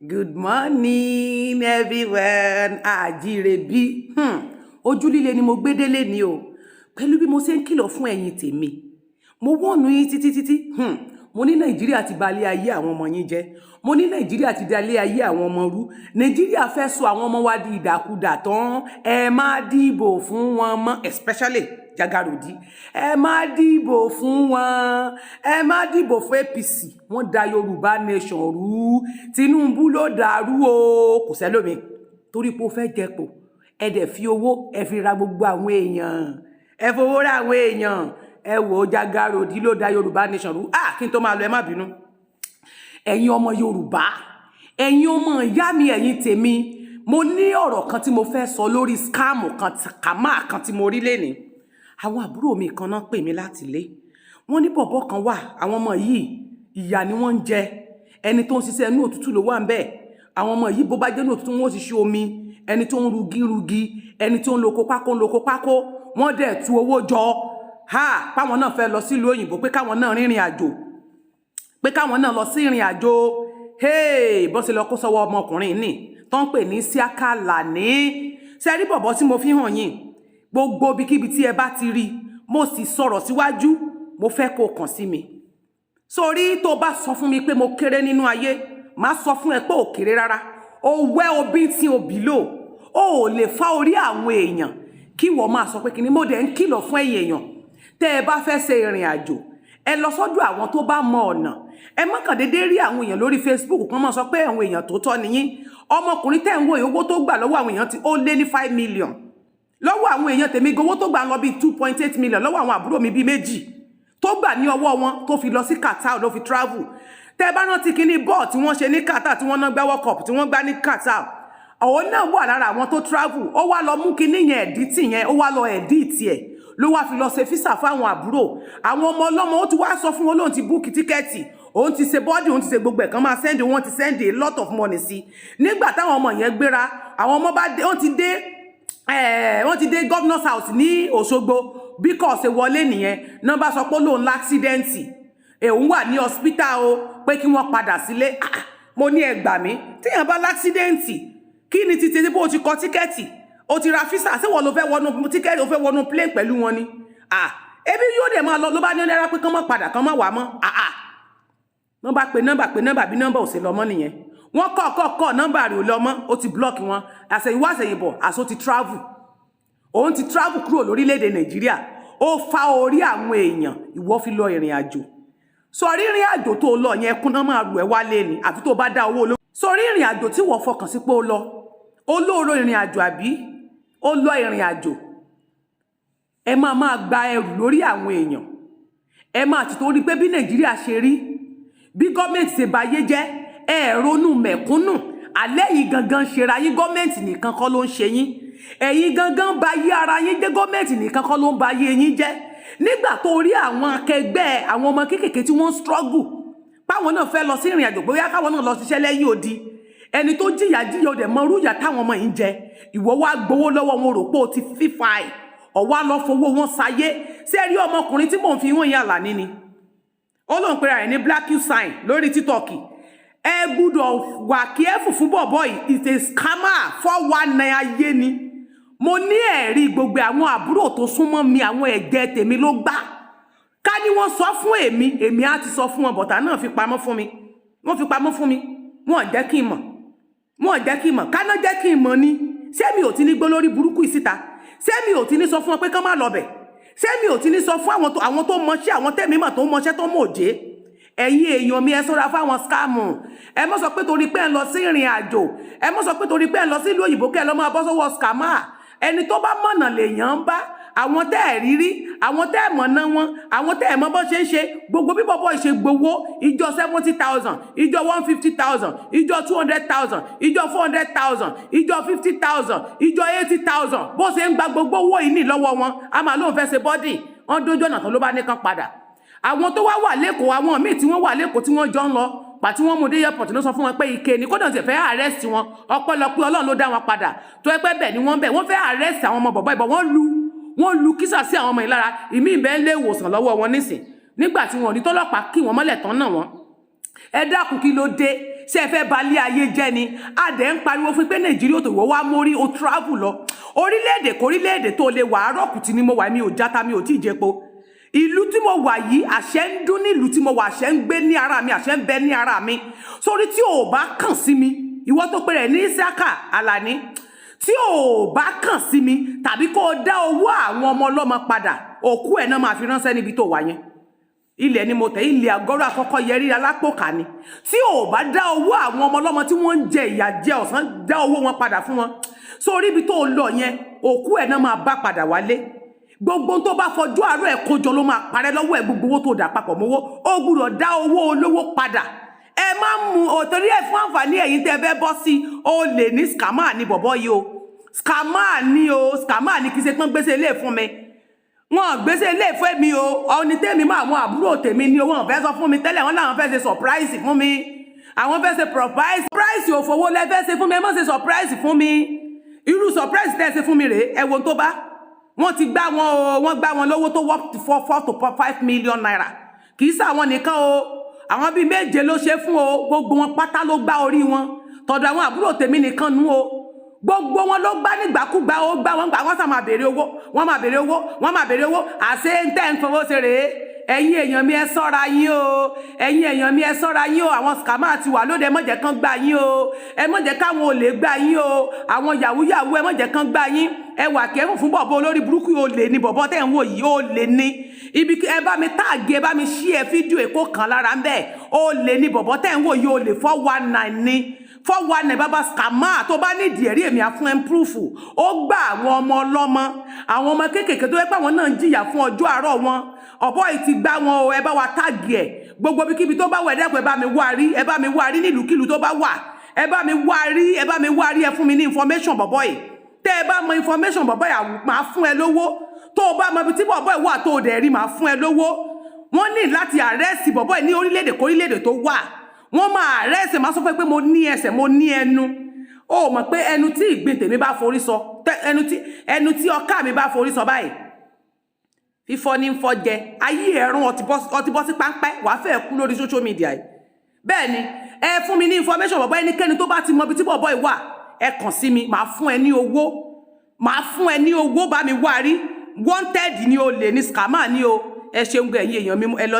Good morning, everyone. Àjírẹ́bí. Ojú líle ni mo gbé délé ni o. Pẹ̀lú bí mo ṣe ń kìlọ̀ fún ẹ̀yin tèmi. Mo wọ́nu yín títí. Mo ní Nàìjíríà ti balẹ̀ ayé àwọn ọmọ yín jẹ́. Mo ní Nàìjíríà ti dalẹ̀ ayé àwọn ọmọ rú. Nàìjíríà fẹ́ sọ àwọn ọmọ wa di ìdàkudà tán. Ẹ má dìbò fún wọn mọ́, especially Jagarodi. Ẹ má dìbò fún wọn. Ẹ má dìbò fún APC. Wọ́n da Yorùbá nation rú. Tinubu ló dàrú o. Kò sẹ́lómi. Torí pé ó fẹ́ jẹpò. Ẹ dẹ̀ fi owó ẹ fi ra gbogbo àwọn èèyàn. Ẹ fowó ra àwọn èèyàn. Ẹ wò Jagarodi ló da Yorùbá nation rú. Kí n tó máa lọ ẹ má bínú. Ẹ̀yin ọmọ Yorùbá. Ẹ̀yin ọmọ ìyá mi, ẹ̀yin tèmi. Mo ní ọ̀rọ̀ kan tí mo fẹ́ sọ lórí scam kan kàmá kan tí mo rí lénìí. Àwọn àbúrò mi kan náà pè mí láti ilé. Wọ́n ní bọ̀bọ́ kan wà, àwọn ọmọ yìí ìyà ni wọ́n ń jẹ. Ẹni tó ń ṣiṣẹ́ inú òtútù ló wà ńbẹ̀. Àwọn ọmọ yìí bó bá jẹ́ inú òtútù wọn ó sì ṣe omi. Ẹni tó ń rugi, ẹni tó ń loko pákó. Wọ́n dẹ̀ tú owó jọ. Páwọn náà fẹ́ lọ sílùú òyìnbó pé káwọn náà rìnrìn àjò. Pé káwọn náà lọ sí ìrìn àjò. Bó ṣe lọ kó sọ́wọ́ ọmọkùnrin ní tó ń pè ní Isiaq Alani. Ṣé rí bọ̀bọ́ tí mo fi hàn yín? Gbogbo ibikíbi tí ẹ bá ti rí, mo sì sọ̀rọ̀ síwájú, mo fẹ́ kó kàn sí mi. Sórí tó bá sọ fún mi pé mo kéré nínú ayé, má sọ fún ẹ pé ò kéré rárá. O wẹ́ obí tí o bì lò. O ò lè fá orí àwọn èèyàn kí wọ́n máa sọ pé kíní mo dẹ̀ ń kìlọ̀ fún ẹ̀yin èèyàn. Tẹ́ ẹ bá fẹ́ ṣe ìrìn àjò, ẹ lọ sọ́dọ̀ àwọn tó bá mọ ọ̀nà. Ẹ má kàn déédéé rí àwọn èèyàn lórí Facebook kan máa sọ pé àwọn èèyàn tó tọ́ nìyín. Ọmọkùnrin tẹ́ ń wo owó tó gbà lọ́wọ́ àwọn èèyàn tí ó lé ní 5 million. Lọ́wọ́ àwọn èèyàn tèmi owó tó gbà lọ bí 2.8 million lọ́wọ́ àwọn àbúrò mi bí méjì. Tó gbà ní ọwọ́ wọn tó fi lọ sí Qatar ló fi travel. Tẹ́ bá rántí kíní ball tí wọ́n ṣe ní Qatar tí wọ́n náà gbá World Cup tí wọ́n gbá ní Qatar. Àwọn náà wà lára àwọn tó travel. Ó wá lọ mú kíní yẹn edit yẹn, ó wá lọ edit ẹ̀. Ló wá fi lọ ṣe visa fáwọn àbúrò. Àwọn ọmọ ọlọ́mọ ó ti wá sọ fún wọn lóun ti book tíkẹ́ẹ̀tì. Òun ti ṣe bọ́ọ̀dì, òun ti ṣe gbogbo ẹ̀ kan máa send, wọ́n ti send a lot of money sí. Nígbà táwọn ọmọ yẹn gbéra, àwọn ọmọ bá dé, wọ́n ti dé governor's house ní Òṣogbo. Bí kò ṣe wọlé nìyẹn, náà bá sọ pé lóun l'accident. Òun wà ní hospital o, pé kí wọ́n padà sílé. Mo ní ẹ gbà mí. Téèyàn bá l'accident, kí ni títí bó ti kọ tíkẹ́ẹ̀tì? O ti ra visa, ṣé wọ́n ló fẹ́ wọnú tíkẹ́ẹ̀tì, ó fẹ́ wọnú plane pẹ̀lú wọn ni. Ebi yóò dẹ̀ máa lọ ló bá ní náírà pé kán má padà, kán má wà mọ́. Wọ́n bá pe nọ́mbà bí nọ́mbà ò ṣe lọ mọ́ nìyẹn. Wọ́n kọ́ nọ́mbà rẹ̀ ò lọ mọ́, ó ti block wọn. Àṣẹ̀yìnwá àṣẹ̀yìnbọ̀, àṣọ ti travel. Òun ti travel kúrò lórílẹ̀-èdè Nàìjíríà. Ó fa orí àwọn èèyàn, ìwọ fi lọ ìrìn àjò. Sọrí ìrìn àjò tó lọ yẹn kún náà máa rù ẹ́ wálé ni, àfi tó bá dá owó olówó. Sọrí ìrìn àjò tí wọ́n fọkàn sí pé ó lọ. Olóòrò ìrìn àjò àbí? Ó lọ ìrìn àjò. Ẹ máa gba ẹrù lórí àwọn èèyàn. Ẹ máa ti torí pé bí Nàìjíríà ṣe rí, bí gọ́ọ̀mẹ̀ntì ṣe bayé jẹ́, ẹ ronú mẹ̀kúnnù. Alẹ́ yìí gangan ṣera yín, gọ́ọ̀mẹ̀ntì nìkan kọ́ ló ń ṣe yín. Ẹ̀yin gangan bayé ara yín jẹ́, gọ́ọ̀mẹ̀ntì nìkan kọ́ ló ń bayé yín jẹ́. Nígbà tó rí àwọn akẹgbẹ́ àwọn ọmọ kéékèèké tí wọ́n struggle, páwọn náà fẹ́ lọ sí ìrìn àjò bóyá káwọn náà lọ ṣiṣẹ́ lẹ́yìn odi. Ẹni tó jìyà ó dẹ̀ mọ rúyà táwọn ọmọ yìí ń jẹ. Ìwọ wá gbowó lọ́wọ́ wọn rò pé o ti fífa ẹ̀. Ọ̀wá lọ fowó wọn sáyé. Ṣé rí ọmọkùnrin tí mò ń fi wọ́n yẹn Àlàní ni? Ó lóun pera rẹ̀ ní Black Sign lórí TikTok. Ẹ gbúdọ̀ wà careful fún bọ̀bọ̀ yìí. It's a scammer, 419 ayé ni. Mo ní ẹ̀rí gbogbo àwọn àbúrò tó súnmọ́ mi, àwọn ẹ̀gbẹ́ tèmi ló gbá. Ká ní wọ́n sọ fún èmi á ti sọ fún wọn, bọ̀tà náà fi pamọ́ fún mi. Wọ́n fi pamọ́ fún mi. Wọ́n jẹ́ kí n mọ̀. Ká náà jẹ́ kí n mọ̀ ni. Ṣé mi ò ti ní gbọ́ lórí burúkú ìsíta? Ṣé mi ò ti ní sọ fún wọn pé kán má lọ bẹ̀? Ṣé mi ò ti ní sọ fún àwọn tó mọṣẹ́, àwọn tẹ́mi mọ̀ tó mọṣẹ́ tó mọ̀ òjé? Ẹ̀yin èèyàn mi, ẹ ṣọ́ra fáwọn scam. Ẹ mọ́ sọ pé torí pé ẹ lọ sí ìrìn àjò, ẹ mọ́ sọ pé torí pé ẹ lọ sí ìlú òyìnbó kẹ́ lọ máa bọ́ sọ́wọ́ scammer. Ẹni tó bá mọ̀nà lèèyàn ń bá. Àwọn tẹ́ ẹ̀ rírí, àwọn tẹ́ ẹ̀ mọ̀nà wọn, àwọn tẹ́ ẹ̀ mọ̀ bọ́ ṣe ń ṣe, gbogbo bí bọ́bọ́ ìṣe gbowó, ìjọ 70,000, ìjọ 150,000, ìjọ 200,000, ìjọ 400,000, ìjọ 50,000, ìjọ 80,000, bó ṣe ń gba gbogbo owó yìí ní lọ́wọ́ wọn, a máa lóun fẹ́ ṣe bọ́dì, wọ́n dójú ọ̀nà tán ló bá ní kan padà. Àwọn tó wá wà lẹ́kọ̀ọ́, àwọn míì tí wọ́n wà lẹ́kọ̀ọ́ tí wọ́n jọ ń lọ, pàtí wọ́n mú dé airport ló sọ fún wọn pé ike ni kódà ti fẹ́ arrest wọn, ọpẹ́lọpẹ́ Ọlọ́run ló dá wọn padà. Tó ẹgbẹ́ bẹ̀ ni wọ́n fẹ́ arrest àwọn ọmọ bọ̀bọ́ ìbọn, wọ́n lu kísà sí àwọn ọmọ ìlara. Ìmí ìbẹ́ lé ìwòsàn lọ́wọ́ wọn nísìn. Nígbà tí wọ́n rí tọ́lọ́pàá kí wọ́n mọ́lẹ̀ tán náà wọ́n. Ẹ dákun kí ló dé? ṣé ẹ fẹ́ balẹ̀ ayé jẹ́ ni a dẹ̀ ń pariwo fún pé Nàìjíríà tó wá mórí o travel lọ orílẹ̀-èdè kórílẹ̀-èdè tó lè wà àárọ̀ kùtì ni mo wà mi ò játa mi ò tí ì jẹpo ìlú tí mo wà yìí àṣẹ ń dún ní ìlú tí mo wà àṣẹ ń gbé ní ara mi àṣẹ ń bẹ ní ara mi sórí tí ò bá kàn sí mi ìwọ tó pè rẹ̀ ní Isiaq Alani tí ò bá kàn sí mi tàbí kó o dá owó àwọn ọmọ ọlọ́mọ padà òkú ẹ̀ náà máa fi ránṣẹ́ níbi tó wà yẹn ilẹ̀ ni mo tẹ̀ ilẹ̀ àgọ́rọ̀ àkọ́kọ́ yẹrí alápòkà ni tí ò bá dá owó àwọn ọmọ ọlọ́mọ tí wọ́n ń jẹ ìyà jẹ ọ̀sán dá owó wọn padà fún wọn sórí ibi tó lọ yẹn òkú ẹ̀ náà máa bá padà wálé gbogbo tó bá fọjú àárọ̀ ẹ̀ kójọ ló máa parẹ́ lọ́wọ́ ẹ̀ gbogbo owó tó dà papọ̀ mọ́wó ó gbúdọ̀ dá owó olówó padà ẹ má mú òtòrí ẹ̀ fún àǹfààní ẹ̀yin tẹ́ fẹ́ bọ́ sí o lè ní scammer ní bọ̀bọ́ yìí o scammer ní kí ṣe pọ́n gbèsè ilé fún mi wọn gbèsè ilé fún mi o ọ̀ni tèmi máa mú àbúrò tèmi ni wọn fẹ́ sọ fún mi tẹ́lẹ̀ wọn làwọn fẹ́ ṣe surprise fún mi àwọn fẹ́ ṣe surprise òfowó lẹ fẹ́ ṣe fún mi ẹ má ṣe surprise fún mi irú surprise tẹ́ ṣe fún mi rèé ẹ wo tó bá wọ́n ti gbá wọn o wọ́n gbá wọn lówó tó worth 4 to 5 million naira kì í ṣàwọn nìkan o àwọn bíi méje ló ṣe fún o gbogbo wọn pátá ló gbá orí wọn tọ̀dọ̀ àwọn àbúrò tèmi nìkan nú o gbogbo wọn ló gbá nígbàkúgbà ó gbá wọn gbà wọ́n sá máa béèrè owó wọ́n máa béèrè owó wọ́n máa béèrè owó àṣẹ ń tẹ́ ń fowó ṣe rèé ẹ̀yin èèyàn mi ẹ ṣọ́ra yín o ẹ̀yin èèyàn mi ẹ ṣọ́ra yín o àwọn scammer ti wà lóde ẹ má jẹ́ kán gbá yín o ẹ má jẹ́ káwọn olè gbá yín o àwọn yahoo yahoo ẹ má jẹ́ kán gbá yín ẹ wà kẹ́rù fún bọ̀bọ̀ olórí burúkú olè ní bọ̀bọ̀ tẹ́ ń wò yìí olè ní ibi ẹ bá mi táàgì ẹ bá mi ṣí ẹ fídíò èkó kan lára ń bẹ́ẹ̀ olè ní bọ̀bọ̀ tẹ́ ń wò yìí olè 419 ní 419 bàbá scammer tó bá nídìí ẹ̀rí èmi àfún ẹ̀ ń púrúfù ó gbà àwọn ọmọ ọlọ́mọ àwọn ọmọ kéékèèké tó yẹ pé àwọn náà ń jìyà fún ọjọ́ àárọ̀ wọn ọ̀bọ̀ yìí ti gbá wọn o ẹ bá wa táàgì ẹ̀ gbogbo ibikíbi tó bá wà ẹ̀dẹ́kun ẹ bá mi wá rí nílùúkìlù tó bá wà ẹ bá mi wá rí ẹ fún mi ní information bọ̀bọ̀ yìí tẹ́ ẹ bá mọ information bọ̀bọ̀ yìí máa fún ẹ lówó tó o bá mọ ibi tí bọ̀bọ̀ yìí wà tó o dẹ̀ rí máa fún ẹ lówó wọ́n ní láti àrẹ́sì bọ̀bọ̀ yìí ní orílẹ̀-èdè kórílẹ̀-èdè tó wà wọ́n máa àrẹ́sì máa sọ pé mo ní ẹsẹ̀ mo ní ẹnu ó mọ̀ pé ẹnu tí ìgbín tèmi bá forí sọ ẹnu tí ọkà mi bá forí sọ báyìí fífọ́ ní fọ́ jẹ ayé ẹ̀rùn ọtí bọ́ sí páńpẹ́ wàá fẹ́ kú lórí social media yìí bẹ́ẹ̀ ni ẹ fún mi ní information bọ̀bọ̀ ẹnikẹ́ni tó bá ti mọ ibi tí bọ̀bọ̀ yìí wà ẹ kàn sí mi màá fún ẹ ní owó bá mi wá rí wanted ni o lè ní scammer ni o ẹ ṣeun ẹ̀yin èèyàn mi ẹ lọ